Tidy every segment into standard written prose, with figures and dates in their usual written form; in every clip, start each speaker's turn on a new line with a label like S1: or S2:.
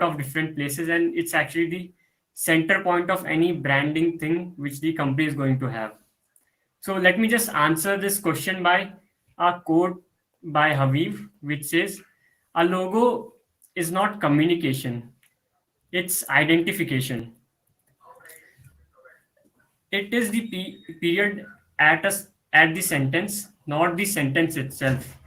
S1: of different places, and it's actually the center point of any branding thing which the company is going to have. So let me just answer this question by a quote by Habib, which says, "A logo is not communication; it's identification. It is the period at the sentence, not the sentence itself."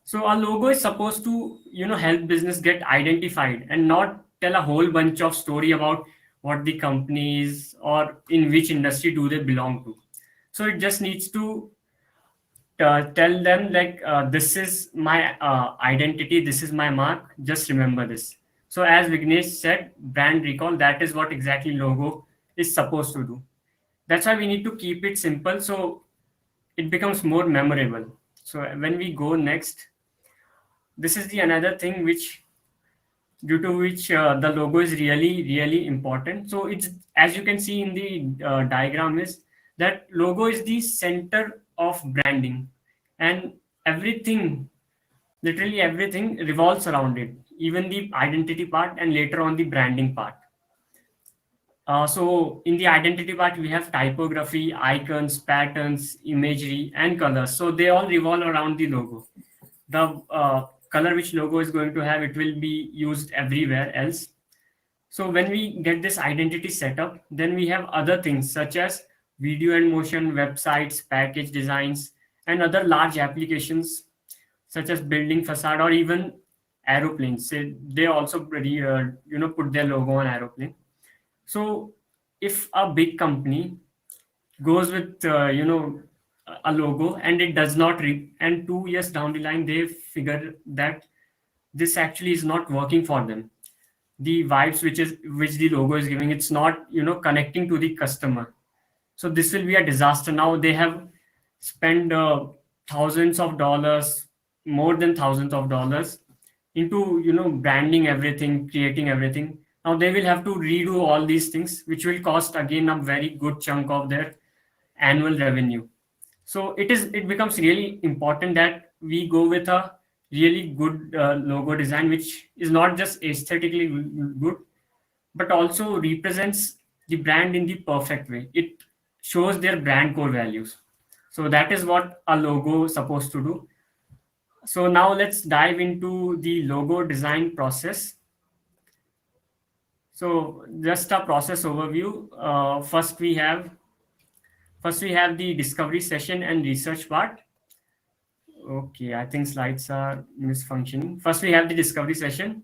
S1: So a logo is supposed to, help business get identified and not tell a whole bunch of story about what the company is or in which industry do they belong to. So it just needs to tell them like, this is my identity, this is my mark. Just remember this. So as Vignesh said, brand recall, that is what exactly logo is supposed to do. That's why we need to keep it simple so it becomes more memorable. So when we go next, this is the another thing which due to which the logo is really important. So it's, as you can see in the diagram, is that logo is the center of branding, and everything, literally everything, revolves around it, even the identity part and later on the branding part. So in the identity part, we have typography, icons, patterns, imagery, and colors. So they all revolve around the logo. The color which logo is going to have, it will be used everywhere else. So when we get this identity set up, then we have other things such as video and motion, websites, package designs, and other large applications such as building facade or even aeroplanes. Say they also put their logo on aeroplane. So if a big company goes with a logo and it does not and 2 years down the line they figure that this actually is not working for them, the vibes which the logo is giving, it's not connecting to the customer. So this will be a disaster. Now they have spent thousands of dollars, more than thousands of dollars, into branding everything, creating everything. Now they will have to redo all these things, which will cost again a very good chunk of their annual revenue. So it becomes really important that we go with a really good logo design, which is not just aesthetically good, but also represents the brand in the perfect way. It shows their brand core values. So that is what a logo is supposed to do. So now let's dive into the logo design process. So just a process overview. First we have the discovery session and research part. Okay, I think slides are misfunctioning. First we have the discovery session,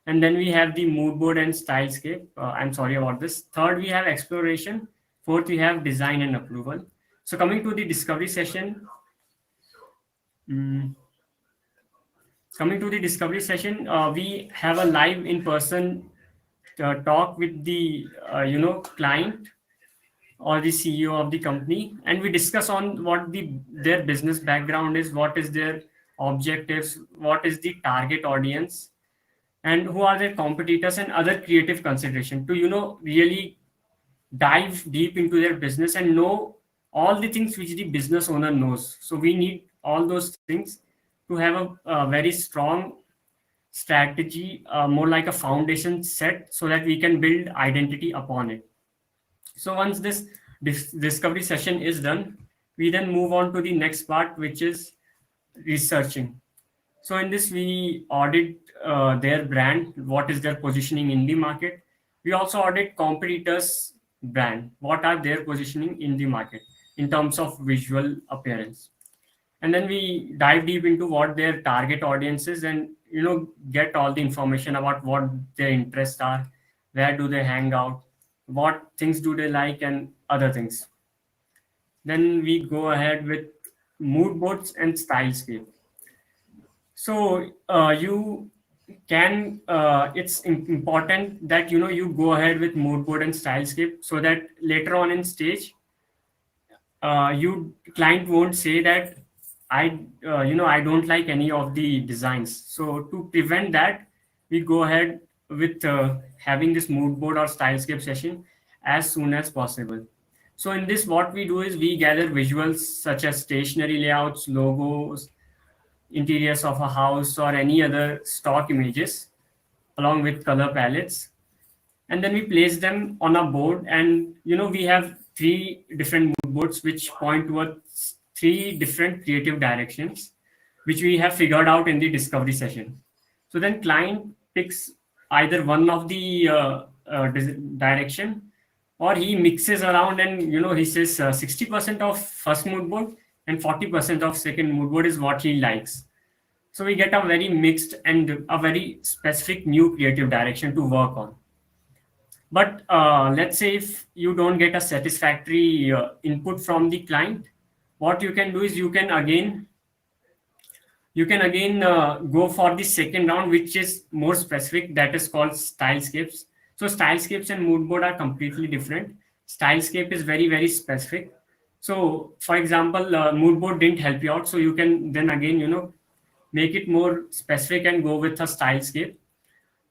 S1: and then we have the mood board and stylescape. I'm sorry about this. Third, we have exploration. Fourth, we have design and approval. So coming to the discovery session, mm, we have a live in-person talk with the client or the CEO of the company, and we discuss on what their business background is, what is their objectives, what is the target audience, and who are their competitors, and other creative consideration to really dive deep into their business and know all the things which the business owner knows. So we need all those things to have a very strong strategy, more like a foundation set, so that we can build identity upon it. So once this discovery session is done, we then move on to the next part, which is researching. So in this, we audit their brand, what is their positioning in the market. We also audit competitors' brand, what are their positioning in the market in terms of visual appearance. And then we dive deep into what their target audience is, and get all the information about what their interests are, where do they hang out, what things do they like, and other things. Then we go ahead with mood boards and stylescape. So you can it's important that you go ahead with mood board and stylescape, so that later on in stage you client won't say that I don't like any of the designs. So to prevent that, we go ahead with having this mood board or stylescape session as soon as possible. So in this, what we do is we gather visuals such as stationery layouts, logos, interiors of a house, or any other stock images. along with color palettes, and then we place them on a board. And we have three different mood boards which point towards three different creative directions, which we have figured out in the discovery session. So then client picks either one of the direction, or he mixes around, and he says 60% of first mood board and 40% of second mood board is what he likes. So we get a very mixed and a very specific new creative direction to work on. But let's say if you don't get a satisfactory input from the client, what you can do is you can again go for the second round, which is more specific. That is called stylescapes. So stylescapes and mood board are completely different. Stylescape is very very specific. So for example, mood board didn't help you out, so you can then again make it more specific and go with a stylescape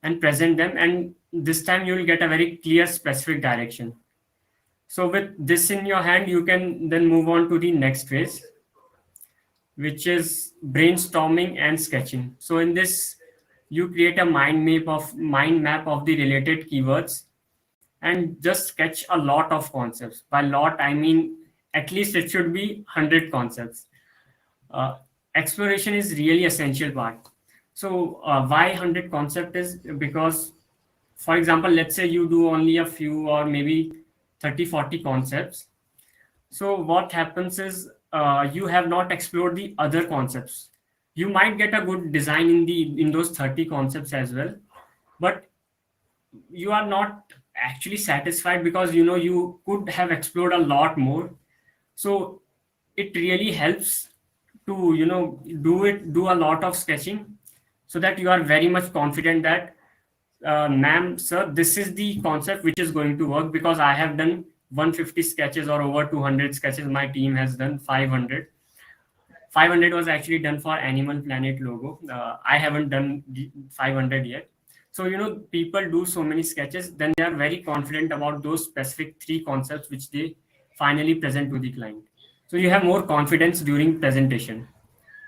S1: and present them, and this time you will get a very clear specific direction. So with this in your hand, you can then move on to the next phase, which is brainstorming and sketching. So in this, you create a mind map of the related keywords and just sketch a lot of concepts. By lot, I mean at least it should be 100 concepts. uh, Exploration is really essential part. So why 100 concept is because, for example, let's say you do only a few or maybe 30-40 concepts. So what happens is you have not explored the other concepts. You might get a good design in those 30 concepts as well, but you are not actually satisfied because you could have explored a lot more. So it really helps to do a lot of sketching, so that you are very much confident that ma'am, sir, this is the concept which is going to work, because I have done 150 sketches or over 200 sketches. My team has done 500. 500 was actually done for Animal Planet logo. I haven't done the 500 yet. So people do so many sketches, then they are very confident about those specific three concepts which they finally present to the client. So you have more confidence during presentation.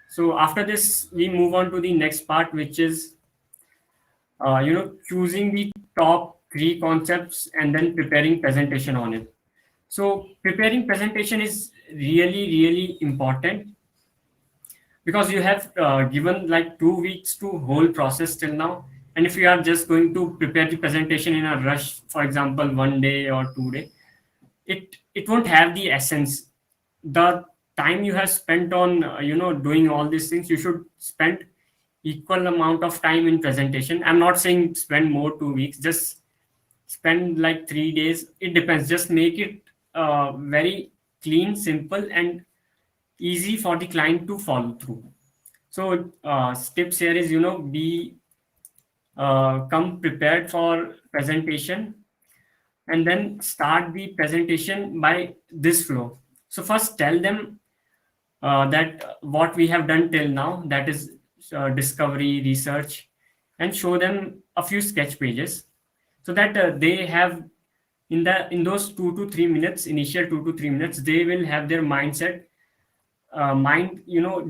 S1: So after this, we move on to the next part, which is choosing the top three concepts and then preparing presentation on it. So preparing presentation is really really important, because you have given like 2 weeks to whole process till now. And if you are just going to prepare the presentation in a rush, for example 1 day or 2 day, it won't have the essence. The time you have spent on doing all these things, you should spend equal amount of time in presentation. I'm not saying spend more 2 weeks, just spend like 3 days. It depends. Just make it very clean, simple, and easy for the client to follow through. So tips here is be come prepared for presentation, and then start the presentation by this flow. So first tell them that what we have done till now, that is discovery, research, and show them a few sketch pages, so that they have in those 2 to 3 minutes, initial 2 to 3 minutes, they will have their mindset mind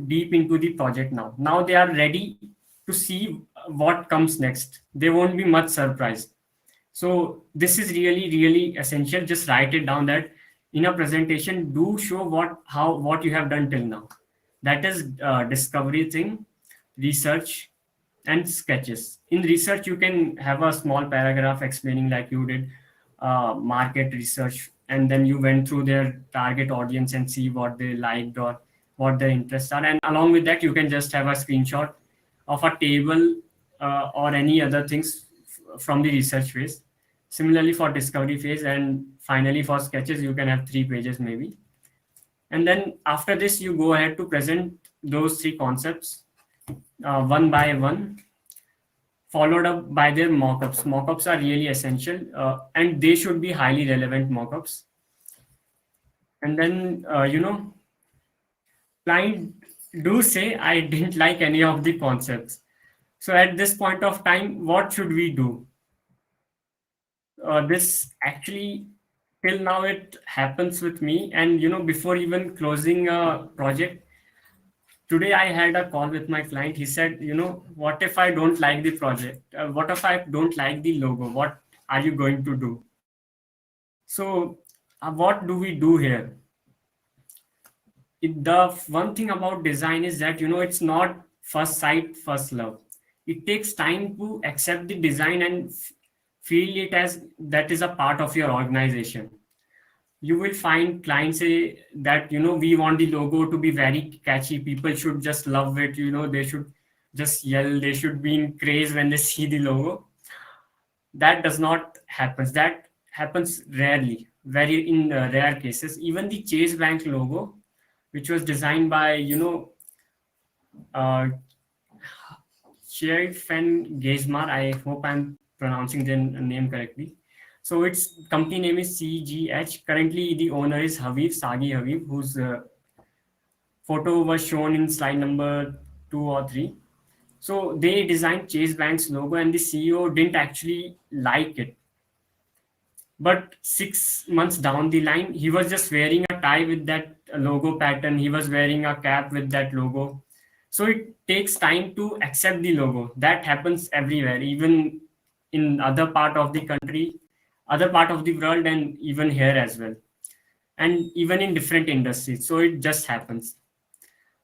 S1: deep into the project. Now they are ready to see what comes next. They won't be much surprised. So this is really really essential. Just write it down that in a presentation, do show what you have done till now. That is discovery thing, research, and sketches. In research, you can have a small paragraph explaining like you did market research, and then you went through their target audience and see what they liked or what their interests are. And along with that, you can just have a screenshot of a table or any other things from the research phase. Similarly for discovery phase, and finally for sketches, you can have 3 pages maybe. And then after this, you go ahead to present those three concepts one by one, followed up by their mockups. Mockups are really essential, and they should be highly relevant mockups. And then client do say, I didn't like any of the concepts. So at this point of time, what should we do? This actually, till now it happens with me. And before even closing a project, Today I had a call with my client. He said, what if I don't like the project? What if I don't like the logo? What are you going to do? So, what do we do here? The one thing about design is that, it's not first sight, first love. It takes time to accept the design and feel it as that is a part of your organization. You will find clients say that, we want the logo to be very catchy. People should just love it. They should just yell. They should be in craze when they see the logo. That does not happen. That happens rarely, very in rare cases. Even the Chase Bank logo, which was designed by, uh, Fan Gazmar. I hope I'm pronouncing the name correctly. So its company name is CGH. Currently, the owner is Habib Sagi Habib, whose photo was shown in slide number 2 or 3. So they designed Chase Bank's logo, and the CEO didn't actually like it. But 6 months down the line, he was just wearing a tie with that logo pattern. He was wearing a cap with that logo. So it takes time to accept the logo. That happens everywhere, even in other part of the country, other part of the world, and even here as well, and even in different industries. So it just happens.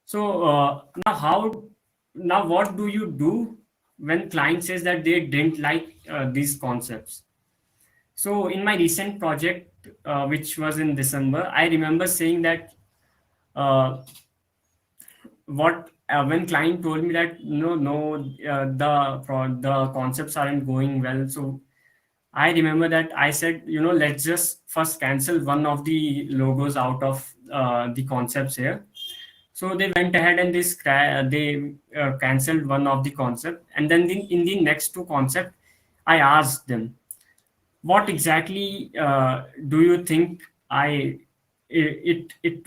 S1: So now what do you do when client says that they didn't like these concepts? So in my recent project, which was in December, I remember saying that uh, what when client told me that no, the concepts aren't going well. So I remember that I said, let's just first cancel one of the logos out of the concepts here. So they went ahead and they canceled one of the concept, and then in the next two concept, I asked them, what exactly do you think it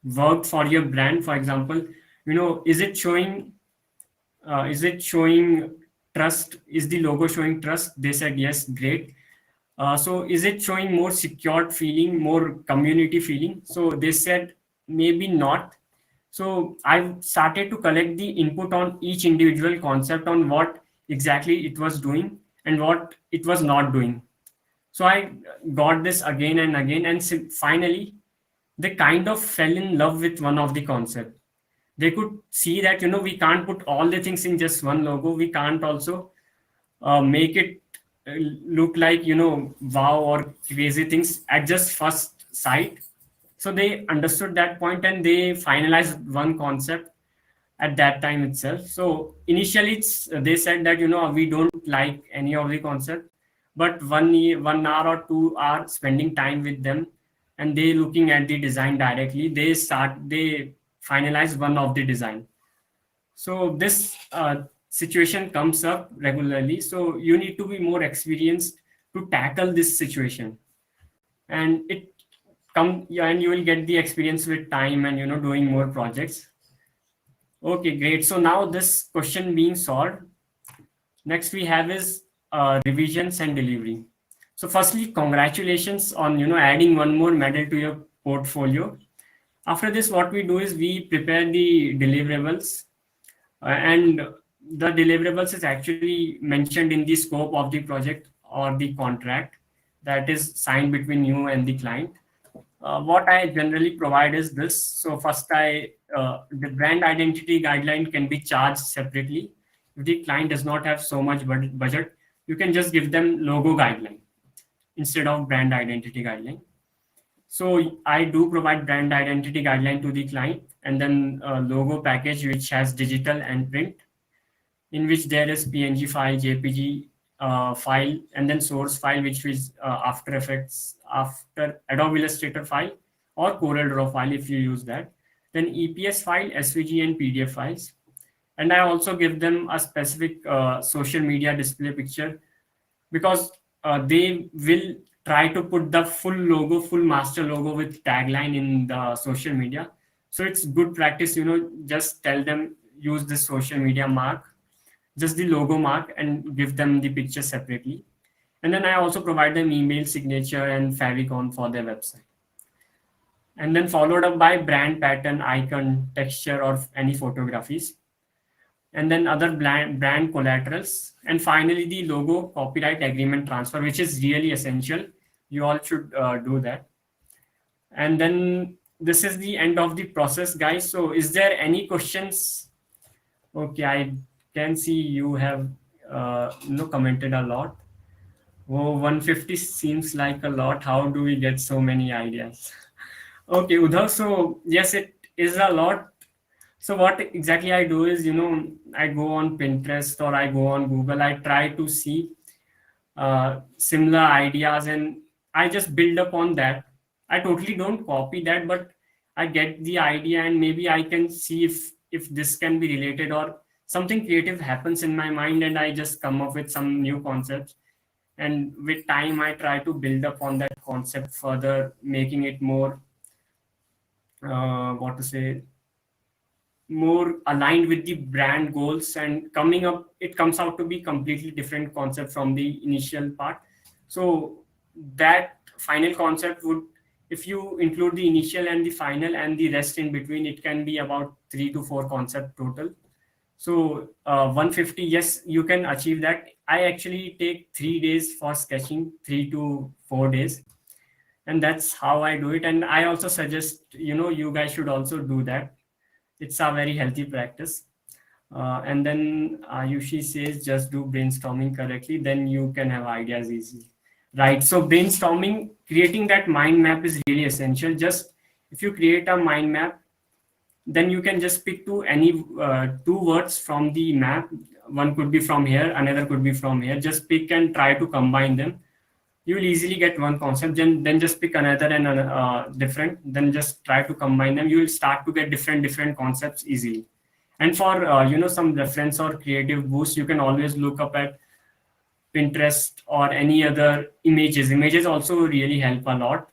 S1: worked for your brand? For example, is it showing trust? Is the logo showing trust? They said yes, great. So is it showing more secured feeling, more community feeling? So they said maybe not. So I started to collect the input on each individual concept, on what exactly it was doing and what it was not doing. So I got this again and again, and finally, they kind of fell in love with one of the concept. They could see that we can't put all the things in just one logo. We can't also make it look like wow or crazy things at just first sight. So they understood that point, and they finalized one concept at that time itself. So initially, they said that we don't like any of the concept, but 1 hour or 2 hours spending time with them, and they looking at the design directly, they finalize one of the design. So this situation comes up regularly. So you need to be more experienced to tackle this situation, and it come yeah, and you will get the experience with time and doing more projects. Okay, great. So now this question being solved, next we have is revisions and delivery. So firstly, congratulations on adding one more medal to your portfolio. After this, what we do is we prepare the deliverables, and the deliverables is actually mentioned in the scope of the project or the contract that is signed between you and the client. What I generally provide is this. So first, the brand identity guideline can be charged separately. If the client does not have so much budget, you can just give them logo guideline instead of brand identity guideline. So I do provide brand identity guideline to the client, and then a logo package which has digital and print, in which there is PNG file, JPG file, and then source file, which is After Effects, after Adobe Illustrator file, or Corel Draw file if you use that. Then EPS file, SVG, and PDF files. And I also give them a specific social media display picture, because they will try to put the full master logo with tagline in the social media. So it's good practice, just tell them use this social media mark, just the logo mark, and give them the picture separately. And then I also provide them email signature and favicon for their website. and then followed up by brand pattern, icon, texture, or any photographies, and then other brand collaterals, and finally the logo copyright agreement transfer, which is really essential. You all should do that. And then this is the end of the process, guys. So is there any questions? Okay, I can see you have commented a lot. Oh, 150 seems like a lot. How do we get so many ideas? Okay, Udhav. So yes, it is a lot. So what exactly I do is, I go on Pinterest or I go on Google. I try to see similar ideas, and I just build upon that. I totally don't copy that, but I get the idea, and maybe I can see if this can be related, or something creative happens in my mind, and I just come up with some new concepts. And with time, I try to build upon that concept further, making it more what to say, more aligned with the brand goals, and coming up it comes out to be completely different concept from the initial part. So that final concept would, if you include the initial and the final and the rest in between, it can be about 3 to 4 concept total. So 150, yes, you can achieve that. I actually take 3 days for sketching, 3 to 4 days, and that's how I do it. And I also suggest, you guys should also do that. It's a very healthy practice. And then Ayushi says, just do brainstorming correctly, then you can have ideas easily. Right. So brainstorming, creating that mind map is really essential. Just if you create a mind map, then you can just pick any 2 words from the map. One could be from here, another could be from here. Just pick and try to combine them. You will easily get one concept. Then just pick another and different. Then just try to combine them. You will start to get different concepts easily. And for some reference or creative boost, you can always look up at Pinterest or any other images. Images also really help a lot.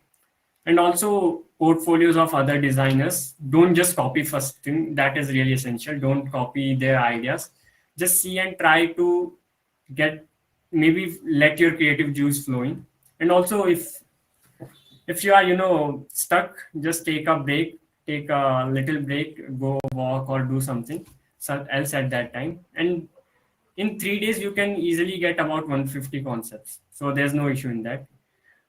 S1: And also portfolios of other designers. Don't just copy first thing. That is really essential. Don't copy their ideas. Just see and try to get, maybe let your creative juice flowing. And also if you are stuck, just take a break, take a little break, go walk or do something else at that time. And in 3 days you can easily get about 150 concepts, so there's no issue in that.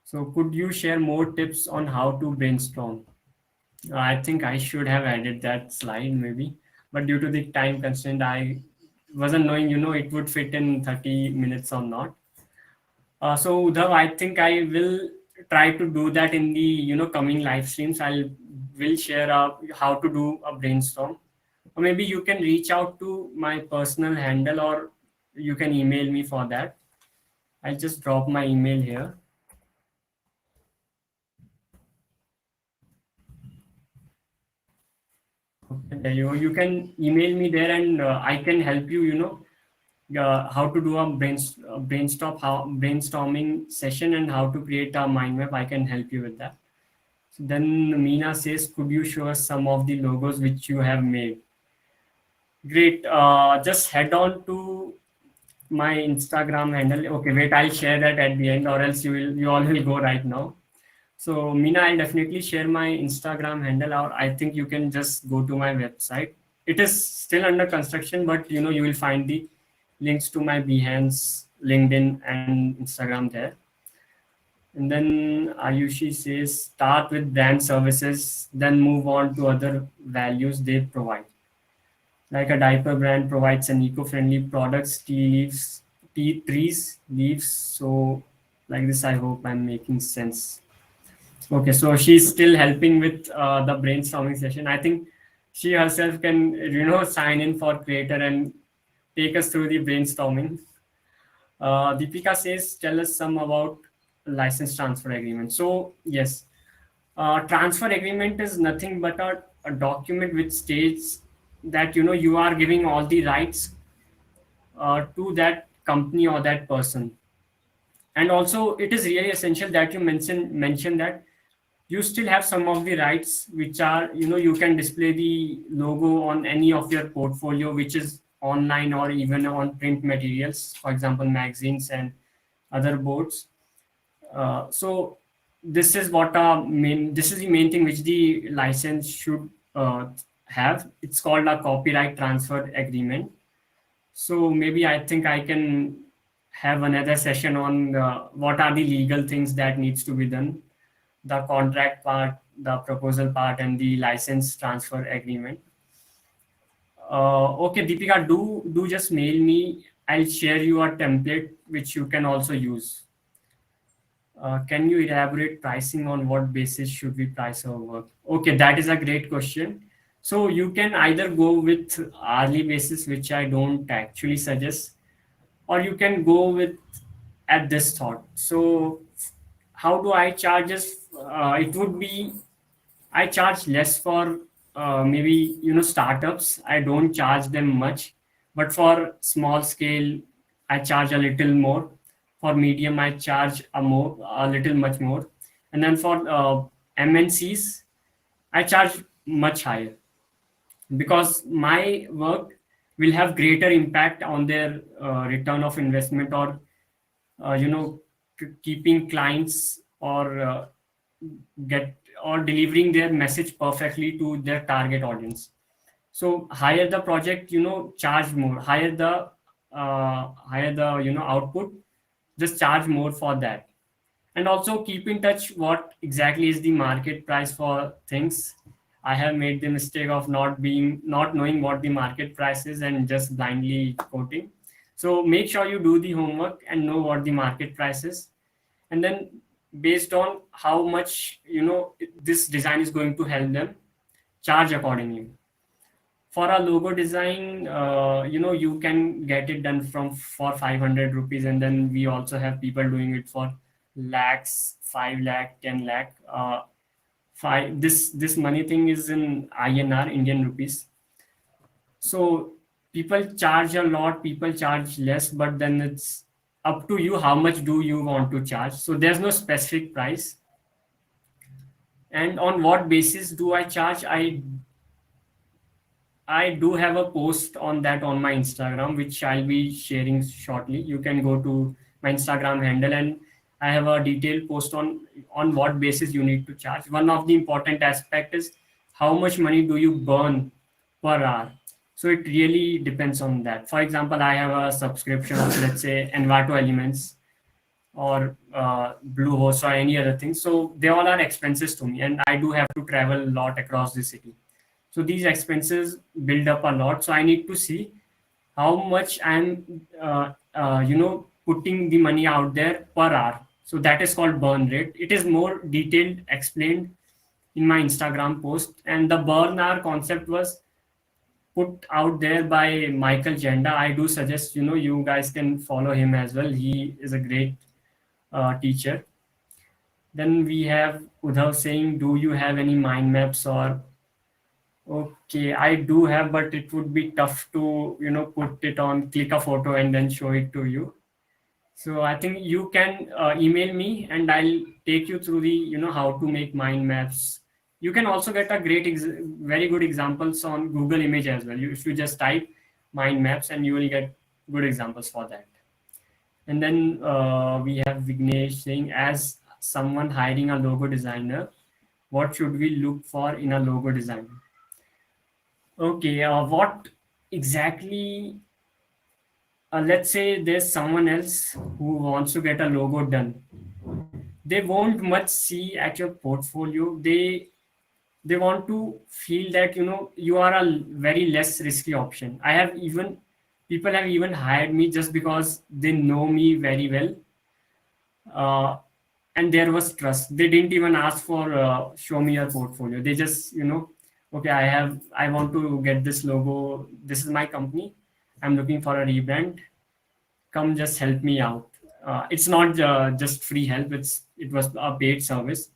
S1: So could you share more tips on how to brainstorm? I think I should have added that slide maybe, but due to the time constraint, I wasn't knowing it would fit in 30 minutes or not. So Udhav, I think I will try to do that in the coming live streams. Will share how to do a brainstorm, or maybe you can reach out to my personal handle, or you can email me for that. I'll just drop my email here. Okay, you can email me there, and I can help you. How to do a brainstorming session and how to create a mind map. I can help you with that. So then Meena says, could you show us some of the logos which you have made? Great. Just head on to my Instagram handle. Okay, wait, I'll share that at the end, or else you all will go right now. So Meena, I'll definitely share my Instagram handle, or I think you can just go to my website. It is still under construction, but you will find the links to my Behance, LinkedIn, and Instagram there. And then Ayushi says, start with brand services, then move on to other values they provide. Like a diaper brand provides an eco-friendly products, trees, leaves. So like this, I hope I'm making sense. Okay, so she's still helping with the brainstorming session. I think she herself can, sign in for creator and take us through the brainstorming. Deepika says, tell us some about license transfer agreement. So yes, transfer agreement is nothing but a document which states that you are giving all the rights to that company or that person. And also it is really essential that you mention that you still have some of the rights, which are you can display the logo on any of your portfolio, which is online or even on print materials, for example magazines and other boards. So this is the main thing which the license should have. It's called a copyright transfer agreement. So maybe I think I can have another session on what are the legal things that needs to be done, the contract part, the proposal part, and the license transfer agreement. Okay, Deepika, do just mail me. I'll share you a template which you can also use. Can you elaborate pricing on what basis should we price our work? Okay, that is a great question. So you can either go with hourly basis, which I don't actually suggest, or you can go with at this thought. So how do I charge us? It would be I charge less for maybe startups. I don't charge them much, but for small scale, I charge a little more. For medium, I charge a little much more, and then for MNCs, I charge much higher because my work will have greater impact on their return of investment, or you know keeping clients, or get or delivering their message perfectly to their target audience. So higher the project, charge more. Higher the output, just charge more for that. And also keep in touch what exactly is the market price for things. I have made the mistake of not knowing what the market price is and just blindly quoting. So make sure you do the homework and know what the market price is, and then based on how much this design is going to help them, charge accordingly. For a logo design, you can get it done from for 500 rupees, and then we also have people doing it for lakhs, 5 lakh, 10 lakh. Five this money thing is in INR, Indian rupees. So people charge a lot, people charge less, but then it's up to you how much do you want to charge. So there's no specific price. And on what basis do I charge? I do have a post on that on my Instagram, which I'll be sharing shortly. You can go to my Instagram handle, and I have a detailed post on what basis you need to charge. One of the important aspect is how much money do you burn per hour. So it really depends on that. For example, I have a subscription of, let's say, Envato Elements or Bluehost or any other thing. So they all are expenses to me, and I do have to travel a lot across the city. So these expenses build up a lot. So I need to see how much I'm putting the money out there per hour. So that is called burn rate. It is more detailed explained in my Instagram post, and the burn hour concept was put out there by Michael Jenda. I do suggest you guys can follow him as well. He is a great teacher. Then we have Udhav saying, "Do you have any mind maps or?" Okay, I do have, but it would be tough to put it on, click a photo, and then show it to you. So I think you can email me, and I'll take you through the how to make mind maps. You can also get a very good examples on Google Image as well. If you just type mind maps, and you will get good examples for that. And then we have Vignesh saying, as someone hiring a logo designer, what should we look for in a logo design? Okay, what exactly? Let's say there's someone else who wants to get a logo done. They won't much see at your portfolio. They want to feel that you are a very less risky option. I have even People have even hired me just because they know me very well, uh, and there was trust. They didn't even ask for show me your portfolio. They just okay, I want to get this logo. This is my company. I'm looking for a rebrand. Come, just help me out. It's not just free help. It was a paid service.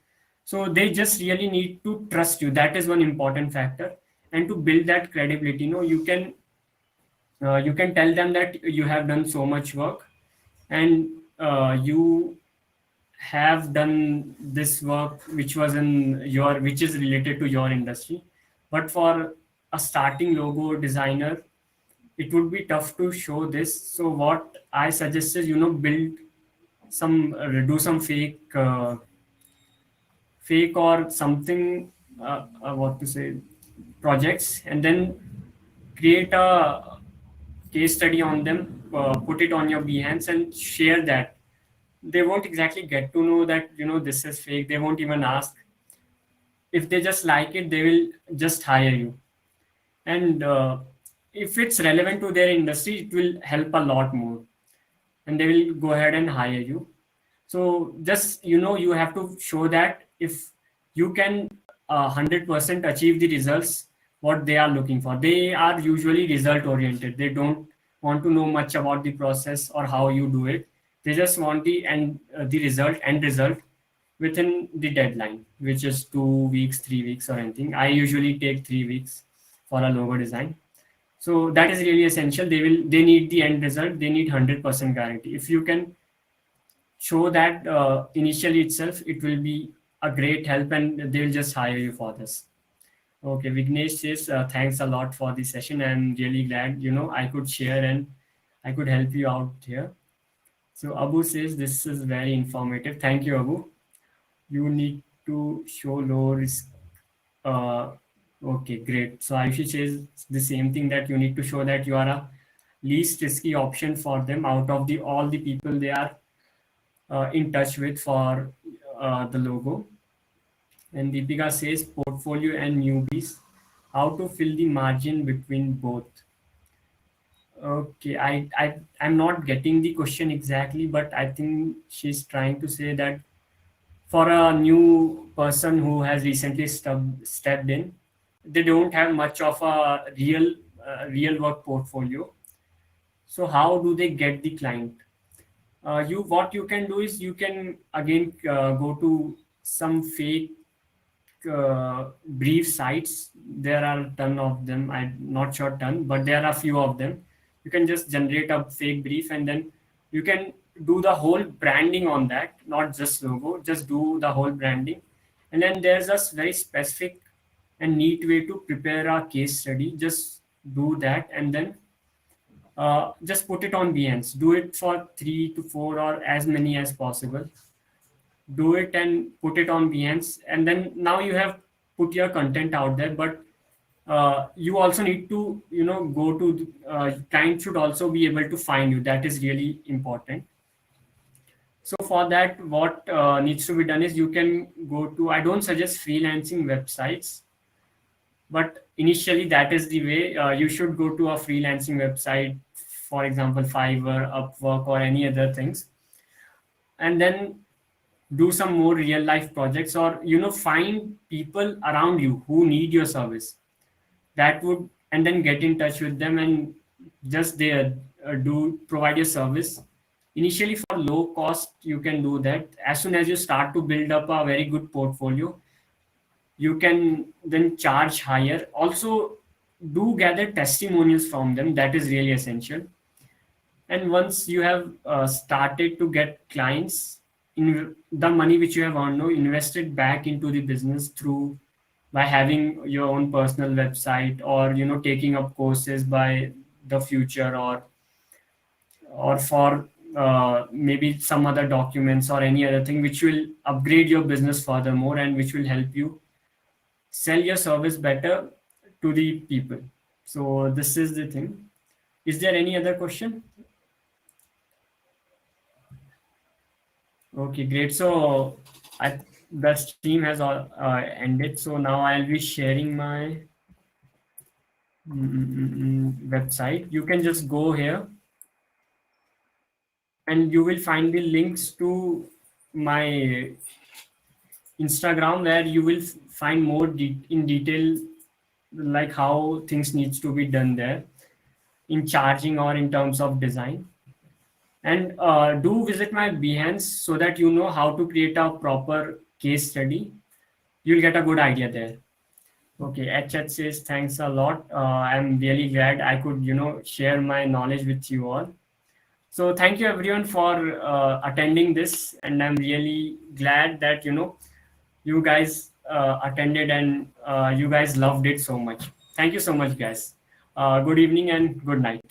S1: So they just really need to trust you. That is one important factor. And to build that credibility, you can tell them that you have done so much work, and you have done this work which is related to your industry. But for a starting logo designer, it would be tough to show this. So what I suggest is build some do some fake fake or something, what to say, projects, and then create a case study on them, put it on your Behance and share that. They won't exactly get to know that this is fake. They won't even ask. If they just like it, they will just hire you. And if it's relevant to their industry, it will help a lot more, and they will go ahead and hire you. So just you have to show that if you can 100% achieve the results what they are looking for. They are usually result oriented. They don't want to know much about the process or how you do it. They just want the result, end result, within the deadline, which is 2 weeks, 3 weeks, or anything. I usually take 3 weeks for a logo design. So that is really essential. They need the end result. They need 100% guarantee. If you can show that initially itself, it will be a great help, and they will just hire you for this. Okay, Vignesh says thanks a lot for the session. I'm really glad I could share and I could help you out here. So Abu says this is very informative. Thank you, Abu. You need to show low risk. uh, okay, great. So Ayushi says the same thing, that you need to show that you are a least risky option for them out of the all the people they are in touch with for the logo. And Deepika says portfolio and newbies, how to fill the margin between both. Okay, I'm not getting the question exactly, but I think she's trying to say that for a new person who has recently stepped in, they don't have much of a real work portfolio. So how do they get the client? You What you can do is you can again go to some fake brief sites. There are a ton of them. I'm not sure ton, but there are a few of them. You can just generate a fake brief, and then you can do the whole branding on that, not just logo. Just do the whole branding, and then there's a very specific and neat way to prepare a case study. Just do that, and then just put it on Behance. Do it for 3 to 4 or as many as possible. Do it and put it on Behance, and then now you have put your content out there. But you also need to go to client should also be able to find you. That is really important. So for that, what needs to be done is you can go to, I don't suggest freelancing websites, but initially that is the way. You should go to a freelancing website, for example Fiverr, Upwork, or any other things, and then do some more real life projects, or find people around you who need your service. That would, and then get in touch with them and just there do provide your service. Initially for low cost you can do that. As soon as you start to build up a very good portfolio, you can then charge higher. Also, do gather testimonials from them. That is really essential. And once you have started to get clients, in the money which you have earned now, invest it back into the business through by having your own personal website, or taking up courses by the future, or for maybe some other documents or any other thing which will upgrade your business furthermore, and which will help you sell your service better to the people. So this is the thing. Is there any other question? Okay, great. So the stream has all ended. So now I'll be sharing my website. You can just go here, and you will find the links to my Instagram, where you will find more in detail, like how things needs to be done there in charging or in terms of design. And do visit my Behance so that you know how to create a proper case study. You'll get a good idea there. Okay, HH says thanks a lot. I'm really glad I could, share my knowledge with you all. So thank you everyone for attending this, and I'm really glad that you guys attended, and you guys loved it so much. Thank you so much, guys. Good evening and good night.